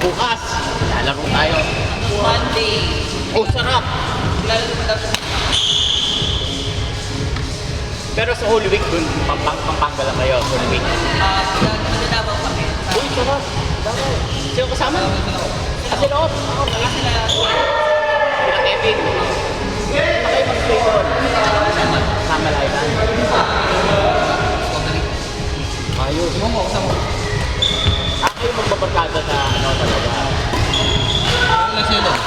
Bukas, lalaro tayo. Monday. Oh, sarap! Pero sa Holy Week, dun, Pampanga lang kayo, Holy Week. Magdadabaw kami. Uy, sarap! Davao. Sino kasama? Sila Op. Sila Kevin. Saka kayo mag-play doon. Sama lang yan. Ayos. Kayo magbabarkada sa ano talaga. Ano siya doon?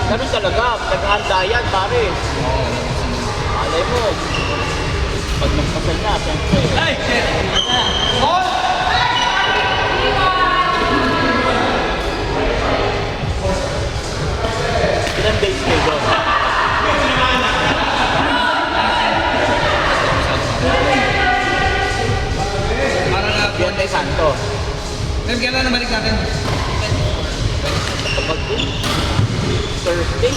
Ganun talaga. Naghahanda yan, pare. Alay mo. Pag nagpasal na, siyempre. Ay! Ball! Ilang days kayo doon? Para na Biyernes Santo. Ma'am, kailan na balik natin? Kapag Thursday.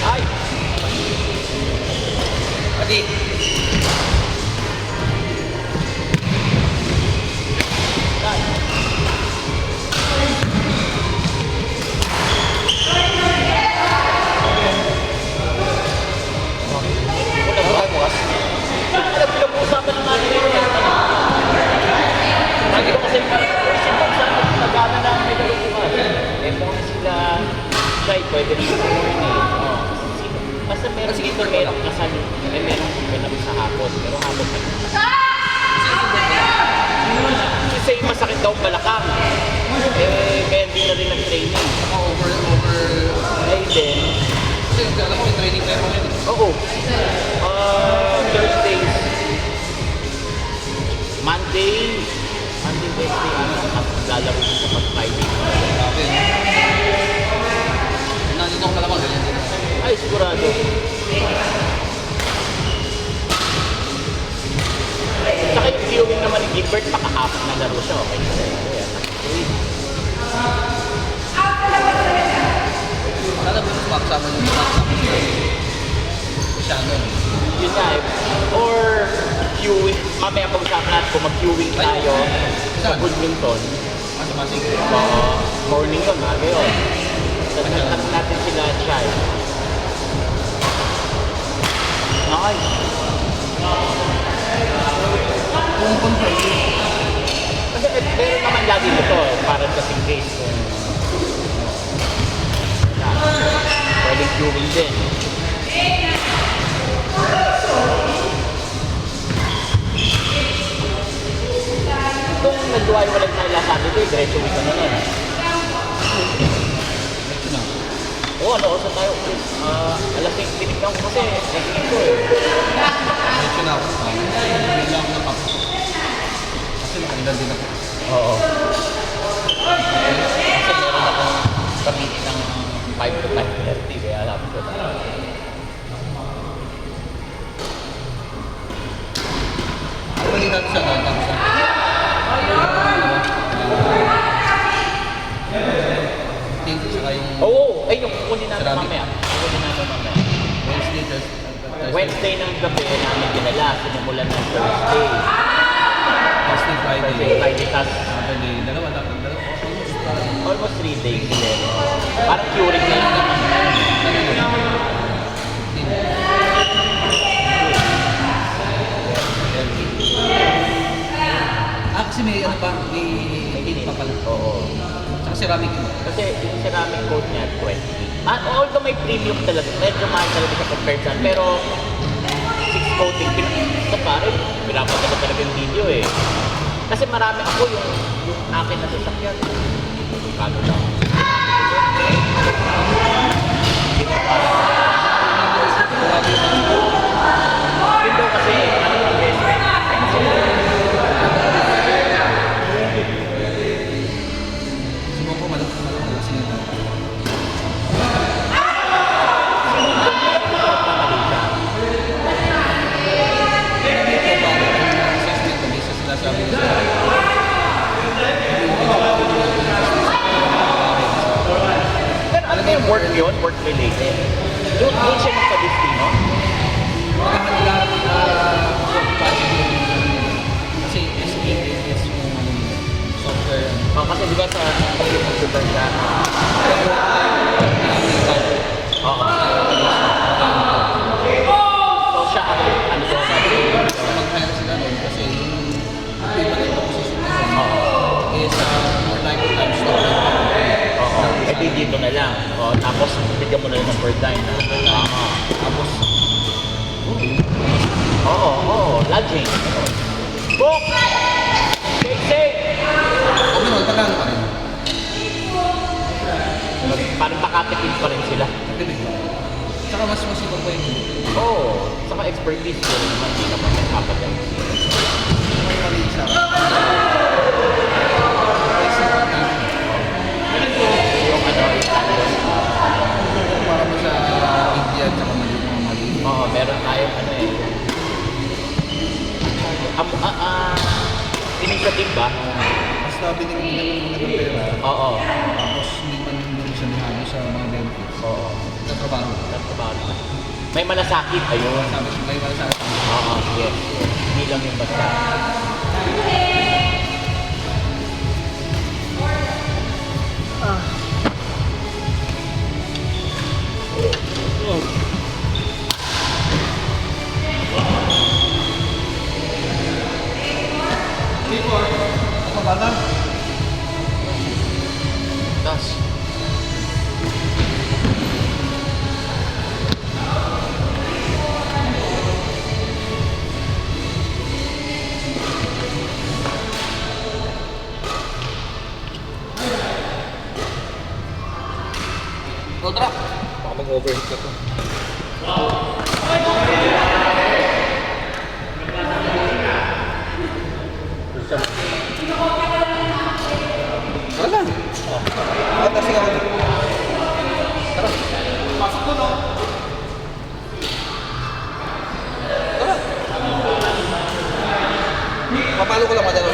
Ay! Adi. Wala ba kayo bukas? Alam, pinag-uusapan ng natin yun eh. Lagi ko kasi simple sa nagana na may laro bukas. Eh, muna sila, try, pwede rin sa morning. Oh. Basta meron dito, meron kasal, eh, meron pinag sa hapon. Pero hapon pa. Kasi masakit daw ang balakang. Eh, kaya hindi na rin nag-training. Over. Eh, then, Kasi alam mo yung training tayo mo yun. oo. Thursdays. Monday, Wednesday, at lalaro ko sa pag-Friday. Grabe. Nandito ko malamang ganyan din. Ay, sigurado. Tsaka yung viewing naman ni Gilbert, paka-apat na laro siya. Okay. Sana mo mas makasama yung Shannon. Yun nga eh. Or viewing, mamaya pag-usapan natin kung mag-viewing tayo sa Saan? Budlington. Mas masig. Morning yun, maaga yun. Tatap natin sila Chai. Nice. Kung confirm. Kasi meron naman lagi nito, parang kasing case kung pwedeng viewing din. Kung nagduway-walay tayo last Saturday, diretso week na nun. Ito na. Oo, ano, osa tayo. Alas 6, tinignan ko kasi, nagiging ko eh. Ito na ako. Bigla ako napap. Kasi nakailan din ako. Oo. Kasi meron akong pamili ng 5 to 5:30, kaya alam ko na. Ano ba natin sa tatang sa? Think saka yung Oo, ay yung kukunin natin Ceramic. mamaya. Kukunin natin mamaya. Wednesday, Thursday. Wednesday ng gabi namin dinala, sinimulan ng Thursday. Thursday, Thursday, Friday. Friday, tas Saturday. Dalawa. almost 3 days din. Parang curing na lang naman. Kasi may ano pa, may pa pala. Oo. Tsaka ceramic yun. Kasi yung ceramic coat niya, 20. Although may premium talaga, medyo mahal talaga siya compared sa, pero 6 coating, ito pare, pinapagod ko talaga yung video eh. Kasi marami ako yung akin na sasakyan. Kano lang. Yun daw kasi, ano yung investment? Subukan ko malaki kasi nito. Pero ano ba yung work yun? Work related? Doon siya ng Padistino? Kasi SAAS yung software. Kasi di ba sa computer siya? Oo. So siya ano to? Mag-hire sila doon kasi yung equivalent na position na yun Oo. is more likely times software. Oo. Eh di dito na lang. Oo. Tapos bigyan mo na lang ng per time. Tapos, Oo. Lodging. Book! Stay safe! overall, pagkano pa rin? Parang makatipid pa rin sila. Nagdibig ba? Tsaka mas masipag pa yun. Oo. Saka expertise ko rin naman. Hindi naman may kapatid. May mali sa Yung ano, para mo sa India at saka mali. Oo, meron tayong ano eh. Initiative ba? Basta binigyan mo ng pera, Oo. tapos hindi man mo siya nihalo sa mga benefits. Oo. Nagtrabaho. Nagtrabaho naman. May malasakit, ayun. Sabi siya, may sa akin. Oo, yes. Hindi lang yung basta. Ako bata? Tapos, Baka mag-overheat ka to. Wala. Tasing ako dito. Tara. Pasok ko, no? Tara. Papalo ko lang madala.